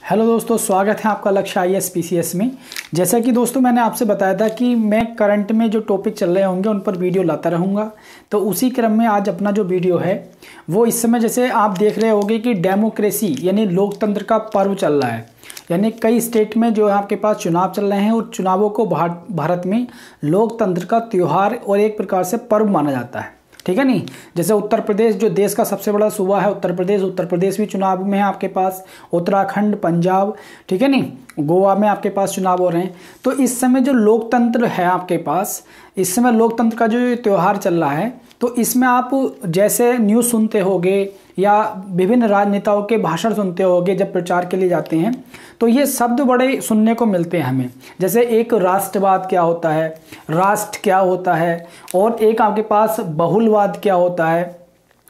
Hello दोस्तों, स्वागत है आपका लक्ष्य आईएएस पीसीएस में। जैसा कि दोस्तों मैंने आपसे बताया था कि मैं करंट में जो टॉपिक चल रहे होंगे उन पर वीडियो लाता रहूँगा। तो उसी क्रम में आज अपना जो वीडियो है वो इस समय जैसे आप देख रहे होंगे कि डेमोक्रेसी यानी लोकतंत्र का पर्व चल रहा है। यानी कई स्टेट में जो है आपके पास चुनाव चल रहे हैं और चुनावों को भारत में लोकतंत्र का त्यौहार और एक प्रकार से पर्व माना जाता है। ठीक है नहीं, जैसे उत्तर प्रदेश जो देश का सबसे बड़ा सूबा है उत्तर प्रदेश भी चुनाव में है आपके पास, उत्तराखंड, पंजाब, ठीक है नहीं, गोवा में आपके पास चुनाव हो रहे हैं। तो इस समय जो लोकतंत्र है आपके पास, इस समय लोकतंत्र का जो त्यौहार चल रहा है, तो इसमें आप जैसे न्यूज़ सुनते होंगे या विभिन्न राजनेताओं के भाषण सुनते होंगे जब प्रचार के लिए जाते हैं, तो ये शब्द बड़े सुनने को मिलते हैं हमें। जैसे एक राष्ट्रवाद क्या होता है, राष्ट्र क्या होता है, और एक आपके पास बहुलवाद क्या होता है,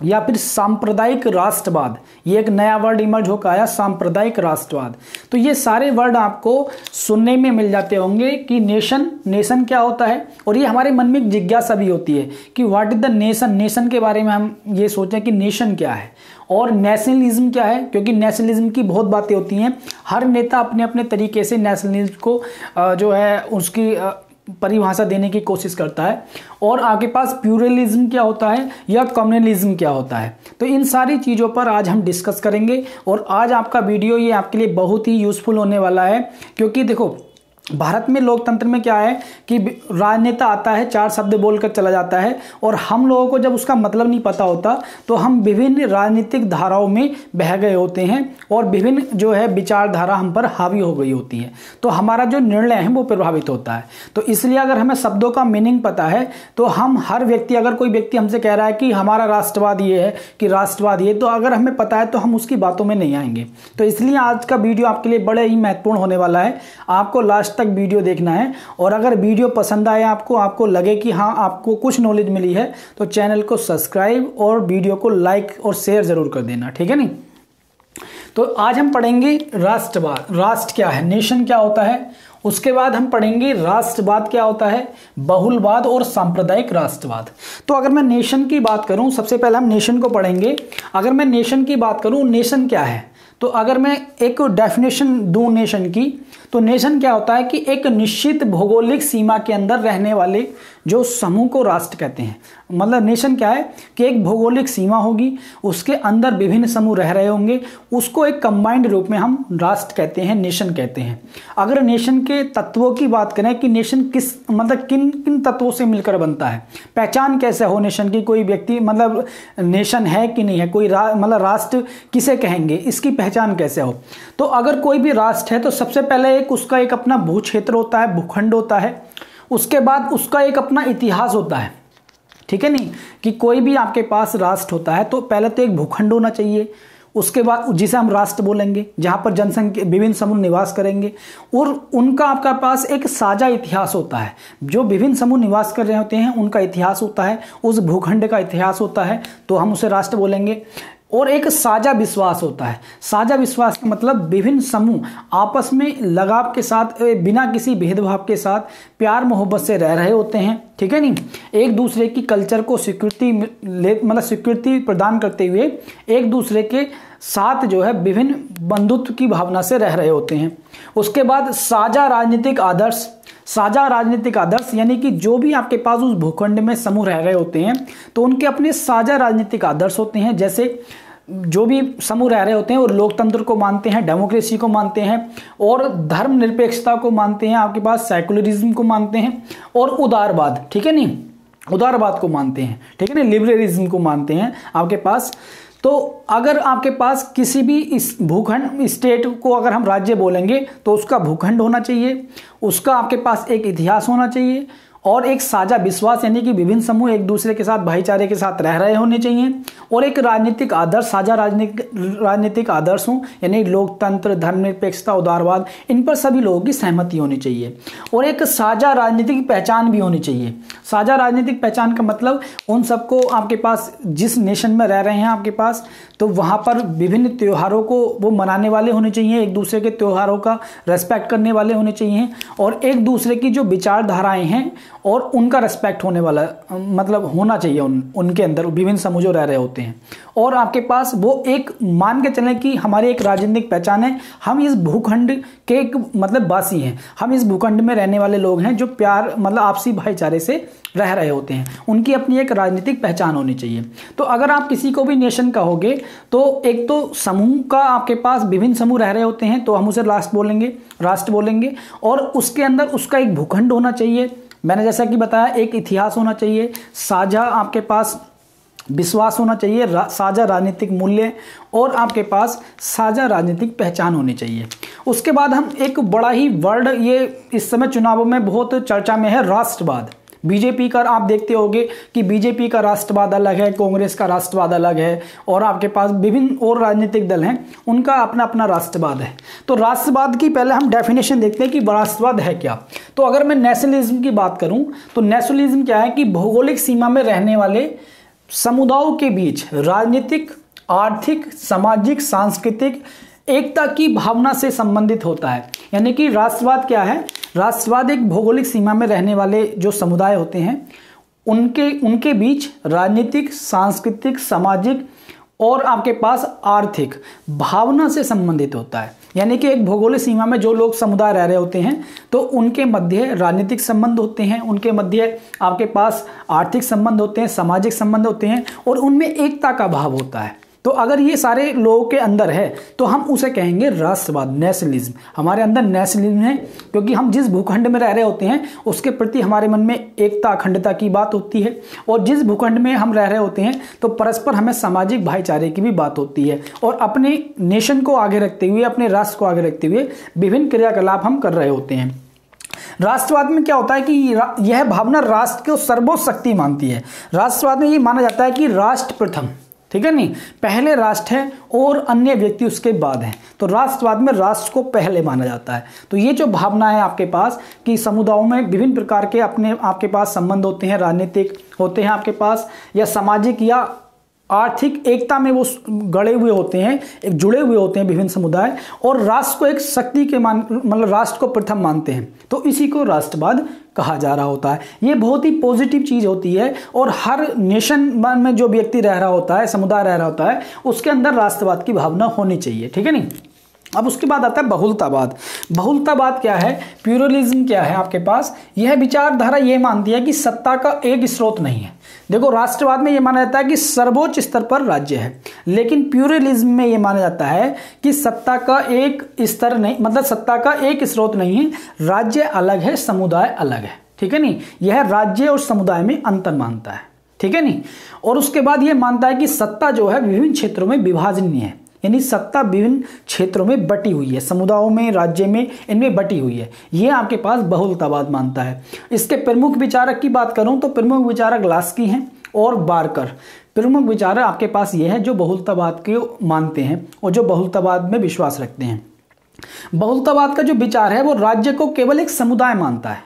या फिर सांप्रदायिक राष्ट्रवाद, ये एक नया वर्ड इमर्ज होकर आया, सांप्रदायिक राष्ट्रवाद। तो ये सारे वर्ड आपको सुनने में मिल जाते होंगे कि नेशन क्या होता है। और ये हमारे मन में एक जिज्ञासा भी होती है कि व्हाट इज द नेशन के बारे में हम ये सोचें कि नेशन क्या है और नेशनलिज्म क्या है, क्योंकि नेशनलिज्म की बहुत बातें होती हैं। हर नेता अपने अपने तरीके से नेशनलिज्म को जो है उसकी परिभाषा देने की कोशिश करता है। और आपके पास प्लूरलिज्म क्या होता है या कम्युनलिज्म क्या होता है। तो इन सारी चीज़ों पर आज हम डिस्कस करेंगे और आज आपका वीडियो ये आपके लिए बहुत ही यूज़फुल होने वाला है। क्योंकि देखो भारत में लोकतंत्र में क्या है कि राजनेता आता है, चार शब्द बोलकर चला जाता है, और हम लोगों को जब उसका मतलब नहीं पता होता तो हम विभिन्न राजनीतिक धाराओं में बह गए होते हैं और विभिन्न जो है विचारधारा हम पर हावी हो गई होती है। तो हमारा जो निर्णय है वो प्रभावित होता है। तो इसलिए अगर हमें शब्दों का मीनिंग पता है तो हम हर व्यक्ति, अगर कोई व्यक्ति हमसे कह रहा है कि हमारा राष्ट्रवाद ये है कि राष्ट्रवाद ये, तो अगर हमें पता है तो हम उसकी बातों में नहीं आएंगे। तो इसलिए आज का वीडियो आपके लिए बड़े ही महत्वपूर्ण होने वाला है। आपको लास्ट तक वीडियो देखना है और अगर वीडियो पसंद आए, आपको लगे कि हाँ आपको कुछ नॉलेज मिली है, तो चैनल को सब्सक्राइब और वीडियो को लाइक और शेयर जरूर कर देना। ठीक है नहीं। तो आज हम पढ़ेंगे राष्ट्रवाद, राष्ट्र क्या है, नेशन क्या होता है। उसके बाद हम पढ़ेंगे राष्ट्रवाद क्या होता है, बहुलवाद और सांप्रदायिक राष्ट्रवाद। तो अगर मैं नेशन की बात करूं, सबसे पहले हम नेशन को पढ़ेंगे। अगर मैं नेशन की बात करूं, नेशन क्या है, तो अगर मैं एक डेफिनेशन दूं नेशन की, तो नेशन क्या होता है कि एक निश्चित भौगोलिक सीमा के अंदर रहने वाले जो समूह को राष्ट्र कहते हैं। मतलब नेशन क्या है कि एक भौगोलिक सीमा होगी, उसके अंदर विभिन्न समूह रह रहे होंगे, उसको एक कंबाइंड रूप में हम राष्ट्र कहते हैं, नेशन कहते हैं। अगर नेशन के तत्वों की बात करें कि नेशन किस मतलब किन किन तत्वों से मिलकर बनता है, पहचान कैसे हो नेशन की, कोई व्यक्ति मतलब नेशन है कि नहीं है, कोई मतलब राष्ट्र किसे कहेंगे, इसकी पहचान कैसे हो। तो अगर कोई भी राष्ट्र है तो सबसे पहले उसका एक अपना भू क्षेत्र होता है, भूखंड होता है। उसके बाद उसका एक अपना इतिहास होता है। ठीक है नहीं, कि कोई भी आपके पास राष्ट्र होता है तो पहले तो एक भूखंड होना चाहिए, उसके बाद जिसे हम राष्ट्र बोलेंगे, जहां पर जनसंख्या विभिन्न समूह निवास करेंगे, और उनका आपका पास एक साझा इतिहास होता है। जो विभिन्न समूह निवास कर रहे होते हैं उनका इतिहास होता है, उस भूखंड का इतिहास होता है, तो हम उसे राष्ट्र बोलेंगे। और एक साझा विश्वास होता है। साझा विश्वास का मतलब विभिन्न समूह आपस में लगाव के साथ, बिना किसी भेदभाव के साथ प्यार मोहब्बत से रह रहे होते हैं। ठीक है नहीं, एक दूसरे की कल्चर को स्वीकृति प्रदान करते हुए एक दूसरे के साथ जो है विभिन्न बंधुत्व की भावना से रह रहे होते हैं। उसके बाद साझा राजनीतिक आदर्श। साझा राजनीतिक आदर्श यानी कि जो भी आपके पास उस भूखंड में समूह रह रहे होते हैं तो उनके अपने साझा राजनीतिक आदर्श होते हैं। जैसे जो भी समूह रह रहे होते हैं वो लोकतंत्र को मानते हैं, डेमोक्रेसी को मानते हैं, और धर्मनिरपेक्षता को मानते हैं, आपके पास सेकुलरिज्म को मानते हैं, और उदारवाद, ठीक है नहीं, उदारवाद को मानते हैं, ठीक है ना, लिबरलिज्म को मानते हैं आपके पास। तो अगर आपके पास किसी भी इस भूखंड स्टेट को अगर हम राज्य बोलेंगे तो उसका भूखंड होना चाहिए, उसका आपके पास एक इतिहास होना चाहिए, और एक साझा विश्वास यानी कि विभिन्न समूह एक दूसरे के साथ भाईचारे के साथ रह रहे होने चाहिए, और एक राजनीतिक आदर्श, साझा राजनीतिक आदर्श हो, यानी लोकतंत्र, धर्मनिरपेक्षता, उदारवाद, इन पर सभी लोगों की सहमति होनी चाहिए, और एक साझा राजनीतिक पहचान भी होनी चाहिए। साझा राजनीतिक पहचान का मतलब उन सबको आपके पास जिस नेशन में रह रहे हैं आपके पास, तो वहाँ पर विभिन्न त्योहारों को वो मनाने वाले होने चाहिए, एक दूसरे के त्योहारों का रेस्पेक्ट करने वाले होने चाहिए, और एक दूसरे की जो विचारधाराएं हैं और उनका रेस्पेक्ट होने वाला मतलब होना चाहिए उनके अंदर विभिन्न समूह जो रह रहे होते हैं। और आपके पास वो एक मान के चलें कि हमारी एक राजनीतिक पहचान है, हम इस भूखंड के एक मतलब वासी हैं, हम इस भूखंड में रहने वाले लोग हैं जो प्यार मतलब आपसी भाईचारे से रह रहे होते हैं, उनकी अपनी एक राजनीतिक पहचान होनी चाहिए। तो अगर आप किसी को भी नेशन कहोगे तो एक तो समूह का आपके पास विभिन्न समूह रह रहे होते हैं तो हम उसे राष्ट्र बोलेंगे, और उसके अंदर उसका एक भूखंड होना चाहिए, मैंने जैसा कि बताया एक इतिहास होना चाहिए, साझा आपके पास विश्वास होना चाहिए, साझा राजनीतिक मूल्य और आपके पास साझा राजनीतिक पहचान होनी चाहिए। उसके बाद हम एक बड़ा ही वर्ड ये इस समय चुनावों में बहुत चर्चा में है, राष्ट्रवाद। बीजेपी का आप देखते होंगे कि बीजेपी का राष्ट्रवाद अलग है, कांग्रेस का राष्ट्रवाद अलग है, और आपके पास विभिन्न और राजनीतिक दल हैं उनका अपना अपना राष्ट्रवाद है। तो राष्ट्रवाद की पहले हम डेफिनेशन देखते हैं कि राष्ट्रवाद है क्या। तो अगर मैं नेशनलिज्म की बात करूं तो नेशनलिज्म क्या है कि भौगोलिक सीमा में रहने वाले समुदायों के बीच राजनीतिक, आर्थिक, सामाजिक, सांस्कृतिक एकता की भावना से संबंधित होता है। यानी कि राष्ट्रवाद क्या है, राष्ट्रवाद एक भौगोलिक सीमा में रहने वाले जो समुदाय होते हैं उनके बीच राजनीतिक, सांस्कृतिक, सामाजिक और आपके पास आर्थिक भावना से संबंधित होता है। यानी कि एक भौगोलिक सीमा में जो लोग समुदाय रह रहे होते हैं तो उनके मध्य राजनीतिक संबंध होते हैं, उनके मध्य आपके पास आर्थिक संबंध होते हैं, सामाजिक संबंध होते हैं, और उनमें एकता का भाव होता है। तो अगर ये सारे लोगों के अंदर है तो हम उसे कहेंगे राष्ट्रवाद, नेशनलिज्म। हमारे अंदर नेशनलिज्म है क्योंकि हम जिस भूखंड में रह रहे होते हैं उसके प्रति हमारे मन में एकता, अखंडता की बात होती है, और जिस भूखंड में हम रह रहे होते हैं तो परस्पर हमें सामाजिक भाईचारे की भी बात होती है, और अपने नेशन को आगे रखते हुए, अपने राष्ट्र को आगे रखते हुए विभिन्न क्रियाकलाप हम कर रहे होते हैं। राष्ट्रवाद में क्या होता है कि यह भावना राष्ट्र को सर्वोच्च शक्ति मानती है। राष्ट्रवाद में ये माना जाता है कि राष्ट्र प्रथम, ठीक है नहीं, पहले राष्ट्र है और अन्य व्यक्ति उसके बाद हैं। तो राष्ट्रवाद में राष्ट्र को पहले माना जाता है। तो ये जो भावना है आपके पास कि समुदायों में विभिन्न प्रकार के अपने आपके पास संबंध होते हैं, राजनीतिक होते हैं आपके पास, या सामाजिक या आर्थिक एकता में वो गड़े हुए होते हैं, एक जुड़े हुए होते हैं विभिन्न समुदाय, और राष्ट्र को एक शक्ति के मतलब राष्ट्र को प्रथम मानते हैं, तो इसी को राष्ट्रवाद कहा जा रहा होता है। ये बहुत ही पॉजिटिव चीज होती है, और हर नेशन में जो व्यक्ति रह रहा होता है, समुदाय रह रहा होता है, उसके अंदर राष्ट्रवाद की भावना होनी चाहिए, ठीक है नहीं। अब उसके बाद आता है बहुलतावाद। बहुलतावाद क्या है, प्लूरलिज्म क्या है आपके पास, यह विचारधारा यह मानती है कि सत्ता का एक स्रोत नहीं है। देखो, राष्ट्रवाद में यह माना जाता है कि सर्वोच्च स्तर पर राज्य है, लेकिन प्लूरलिज्म में यह माना जाता है कि सत्ता का एक स्तर नहीं, मतलब सत्ता का एक स्रोत नहीं है, राज्य अलग है, समुदाय अलग है, ठीक है नहीं। यह राज्य और समुदाय में अंतर मानता है, ठीक है नहीं। और उसके बाद यह मानता है कि सत्ता जो है विभिन्न क्षेत्रों में विभाजनीय है, यानी सत्ता विभिन्न क्षेत्रों में बटी हुई है, समुदायों में, राज्य में, इनमें बटी हुई है। ये आपके पास बहुलतावाद मानता है। इसके प्रमुख विचारक की बात करूं तो प्रमुख विचारक लास्की हैं और बार्कर। प्रमुख विचारक आपके पास ये है जो बहुलतावाद को मानते हैं और जो बहुलतावाद में विश्वास रखते हैं। बहुलतावाद का जो विचार है वो राज्य को केवल एक समुदाय मानता है।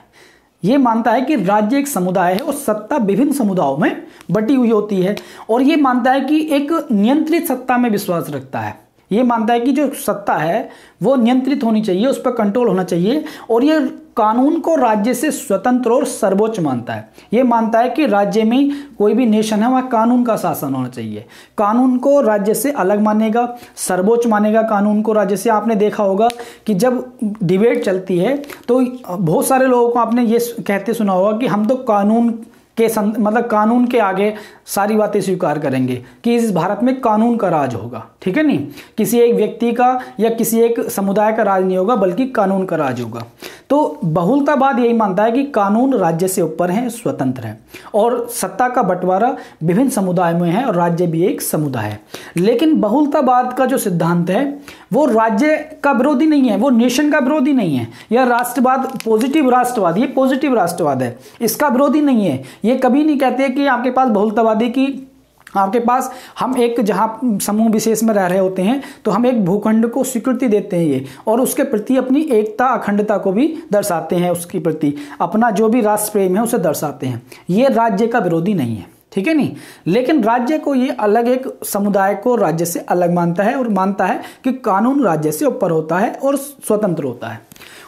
ये मानता है कि राज्य एक समुदाय है और सत्ता विभिन्न समुदायों में बटी हुई होती है, और ये मानता है कि एक नियंत्रित सत्ता में विश्वास रखता है। ये मानता है कि जो सत्ता है वो नियंत्रित होनी चाहिए, उस पर कंट्रोल होना चाहिए, और ये कानून को राज्य से स्वतंत्र और सर्वोच्च मानता है। ये मानता है कि राज्य में कोई भी नेशन है वहाँ कानून का शासन होना चाहिए, कानून को राज्य से अलग मानेगा, सर्वोच्च मानेगा कानून को राज्य से। आपने देखा होगा कि जब डिबेट चलती है तो बहुत सारे लोगों को आपने ये कहते सुना होगा कि हम तो कानून के मतलब कानून के आगे सारी बातें स्वीकार करेंगे कि इस भारत में कानून का राज होगा, ठीक है नहीं। किसी एक व्यक्ति का या किसी एक समुदाय का राज नहीं होगा, बल्कि कानून का राज होगा। तो बहुलतावाद यही मानता है कि कानून राज्य से ऊपर है, स्वतंत्र है, और सत्ता का बंटवारा विभिन्न समुदाय में है, और राज्य भी एक समुदाय है। लेकिन बहुलतावाद का जो सिद्धांत है वो राज्य का विरोधी नहीं है, वो नेशन का विरोधी नहीं है। यह राष्ट्रवाद, पॉजिटिव राष्ट्रवाद, ये पॉजिटिव राष्ट्रवाद है, इसका विरोधी नहीं है। ये कभी नहीं कहते कि आपके पास बहुलतावादी की आपके पास हम एक जहां समूह विशेष में रह रहे होते हैं तो हम एक भूखंड को स्वीकृति देते हैं ये, और उसके प्रति अपनी एकता, अखंडता को भी दर्शाते हैं, उसके प्रति अपना जो भी राष्ट्र प्रेम है उसे दर्शाते हैं। ये राज्य का विरोधी नहीं है, ठीक है नहीं। लेकिन राज्य को ये अलग, एक समुदाय को राज्य से अलग मानता है और मानता है कि कानून राज्य से ऊपर होता है और स्वतंत्र होता है।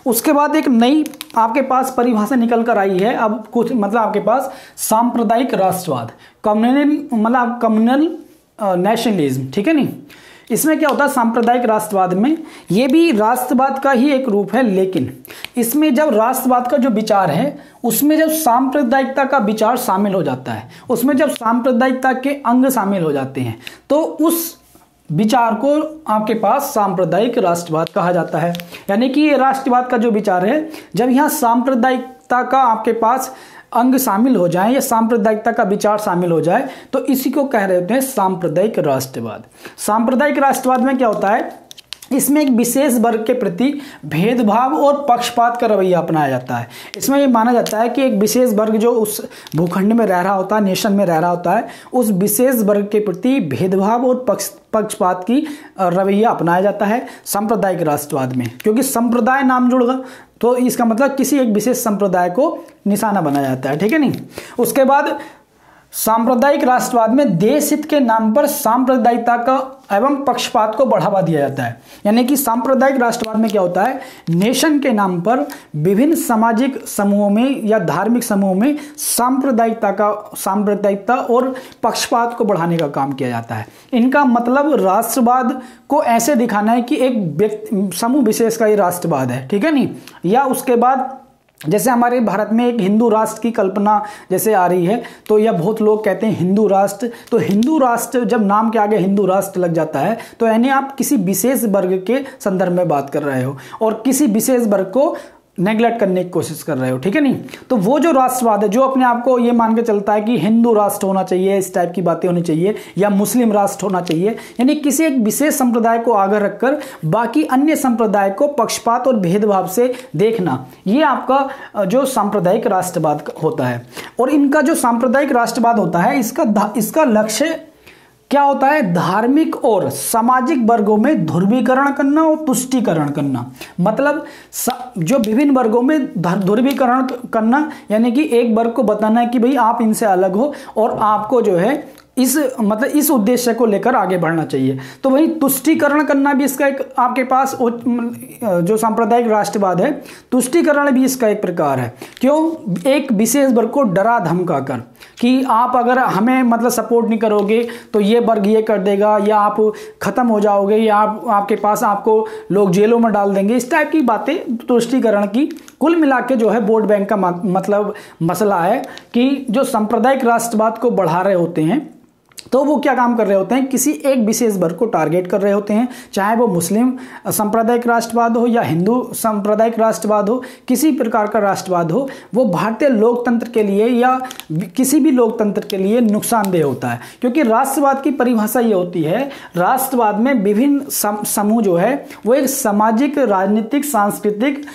उसके बाद एक नई आपके पास परिभाषा निकल कर आई है अब कुछ, मतलब आपके पास सांप्रदायिक राष्ट्रवाद, कम्युनल नेशनलिज्म, ठीक है नहीं। इसमें क्या होता है सांप्रदायिक राष्ट्रवाद में, ये भी राष्ट्रवाद का ही एक रूप है, लेकिन इसमें जब राष्ट्रवाद का जो विचार है उसमें जब सांप्रदायिकता का विचार शामिल हो जाता है, उसमें जब सांप्रदायिकता के अंग शामिल हो जाते हैं, तो उस विचार को आपके पास सांप्रदायिक राष्ट्रवाद कहा जाता है। यानी कि ये राष्ट्रवाद का जो विचार है, जब यहाँ सांप्रदायिकता का आपके पास अंग शामिल हो जाए या सांप्रदायिकता का विचार शामिल हो जाए, तो इसी को कह रहे होते हैं सांप्रदायिक राष्ट्रवाद। सांप्रदायिक राष्ट्रवाद में क्या होता है, इसमें एक विशेष वर्ग के प्रति भेदभाव और पक्षपात का रवैया अपनाया जाता है। इसमें ये माना जाता है कि एक विशेष वर्ग जो उस भूखंड में रह रहा होता है, नेशन में रह रहा होता है, उस विशेष वर्ग के प्रति भेदभाव और पक्षपात की रवैया अपनाया जाता है सांप्रदायिक राष्ट्रवाद में। क्योंकि संप्रदाय नाम जुड़गा तो इसका मतलब किसी एक विशेष संप्रदाय को निशाना बनाया जाता है, ठीक है नहीं। उसके बाद सांप्रदायिक राष्ट्रवाद में देश हित के नाम पर सांप्रदायिकता का एवं पक्षपात को बढ़ावा दिया जाता है। यानी कि सांप्रदायिक राष्ट्रवाद में क्या होता है, नेशन के नाम पर विभिन्न सामाजिक समूहों में या धार्मिक समूहों में सांप्रदायिकता और पक्षपात को बढ़ाने का काम किया जाता है। इनका मतलब राष्ट्रवाद को ऐसे दिखाना है कि एक समूह विशेष का ये राष्ट्रवाद है, ठीक है नहीं। या उसके बाद जैसे हमारे भारत में एक हिंदू राष्ट्र की कल्पना जैसे आ रही है, तो यह बहुत लोग कहते हैं हिंदू राष्ट्र, तो हिंदू राष्ट्र जब नाम के आगे हिंदू राष्ट्र लग जाता है तो यानी आप किसी विशेष वर्ग के संदर्भ में बात कर रहे हो और किसी विशेष वर्ग को नेग्लेक्ट करने की कोशिश कर रहे हो, ठीक है नहीं। तो वो जो राष्ट्रवाद है जो अपने आप को ये मान के चलता है कि हिंदू राष्ट्र होना चाहिए, इस टाइप की बातें होनी चाहिए, या मुस्लिम राष्ट्र होना चाहिए, यानी किसी एक विशेष संप्रदाय को आगे रखकर बाकी अन्य संप्रदाय को पक्षपात और भेदभाव से देखना, ये आपका जो सांप्रदायिक राष्ट्रवाद होता है। और इनका जो सांप्रदायिक राष्ट्रवाद होता है, इसका लक्ष्य क्या होता है, धार्मिक और सामाजिक वर्गों में ध्रुवीकरण करना और तुष्टीकरण करना। मतलब जो विभिन्न वर्गों में ध्रुवीकरण करना, यानी कि एक वर्ग को बताना है कि भाई आप इनसे अलग हो और आपको जो है इस उद्देश्य को लेकर आगे बढ़ना चाहिए। तो वही तुष्टीकरण करना भी इसका एक आपके पास जो सांप्रदायिक राष्ट्रवाद है, तुष्टीकरण भी इसका एक प्रकार है। क्यों, एक विशेष वर्ग को डरा धमका कर कि आप अगर हमें सपोर्ट नहीं करोगे तो ये वर्ग ये कर देगा, या आप खत्म हो जाओगे, या आपको लोग जेलों में डाल देंगे, इस टाइप की बातें तुष्टीकरण की। कुल मिला के जो है वोट बैंक का मसला है कि जो सांप्रदायिक राष्ट्रवाद को बढ़ा रहे होते हैं तो वो क्या काम कर रहे होते हैं, किसी एक विशेष वर्ग को टारगेट कर रहे होते हैं, चाहे वो मुस्लिम सांप्रदायिक राष्ट्रवाद हो या हिंदू सांप्रदायिक राष्ट्रवाद हो, किसी प्रकार का राष्ट्रवाद हो, वो भारतीय लोकतंत्र के लिए या किसी भी लोकतंत्र के लिए नुकसानदेह होता है। क्योंकि राष्ट्रवाद की परिभाषा ये होती है, राष्ट्रवाद में विभिन्न समूह जो है वो एक सामाजिक, राजनीतिक, सांस्कृतिक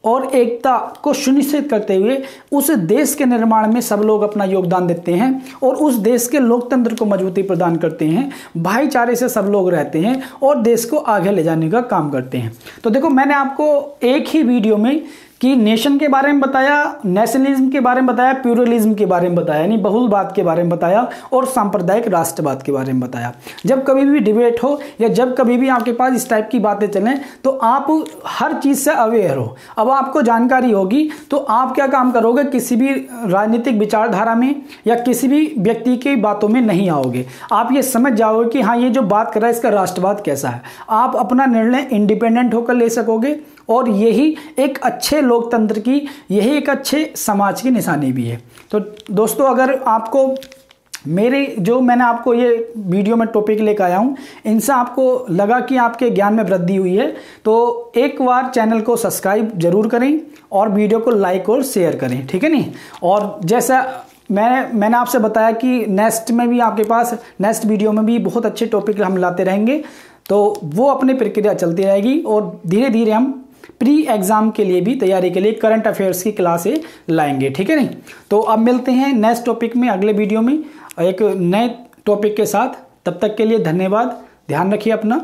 और एकता को सुनिश्चित करते हुए उस देश के निर्माण में सब लोग अपना योगदान देते हैं और उस देश के लोकतंत्र को मजबूती प्रदान करते हैं, भाईचारे से सब लोग रहते हैं और देश को आगे ले जाने का काम करते हैं। तो देखो, मैंने आपको एक ही वीडियो में कि नेशन के बारे में बताया, नेशनलिज्म के बारे में बताया, प्लूरलिज्म के बारे में बताया, यानी बहुलवाद के बारे में बताया, और सांप्रदायिक राष्ट्रवाद के बारे में बताया। जब कभी भी डिबेट हो या जब कभी भी आपके पास इस टाइप की बातें चलें तो आप हर चीज़ से अवेयर हो। अब आपको जानकारी होगी तो आप क्या काम करोगे, किसी भी राजनीतिक विचारधारा में या किसी भी व्यक्ति की बातों में नहीं आओगे। आप ये समझ जाओगे कि हाँ, ये जो बात कर रहा है इसका राष्ट्रवाद कैसा है। आप अपना निर्णय इंडिपेंडेंट होकर ले सकोगे और यही एक अच्छे लोकतंत्र की, यही एक अच्छे समाज की निशानी भी है। तो दोस्तों, अगर आपको मैंने आपको ये वीडियो में टॉपिक लेकर आया हूँ, इनसे आपको लगा कि आपके ज्ञान में वृद्धि हुई है, तो एक बार चैनल को सब्सक्राइब जरूर करें और वीडियो को लाइक और शेयर करें, ठीक है नहीं। और जैसा मैंने आपसे बताया कि नेक्स्ट वीडियो में भी बहुत अच्छे टॉपिक हम लाते रहेंगे, तो वो अपनी प्रक्रिया चलती रहेगी और धीरे धीरे हम प्री एग्जाम के लिए भी तैयारी के लिए करंट अफेयर्स की क्लासें लाएंगे, ठीक है नहीं। तो अब मिलते हैं नेक्स्ट टॉपिक में, अगले वीडियो में एक नए टॉपिक के साथ। तब तक के लिए धन्यवाद, ध्यान रखिए अपना।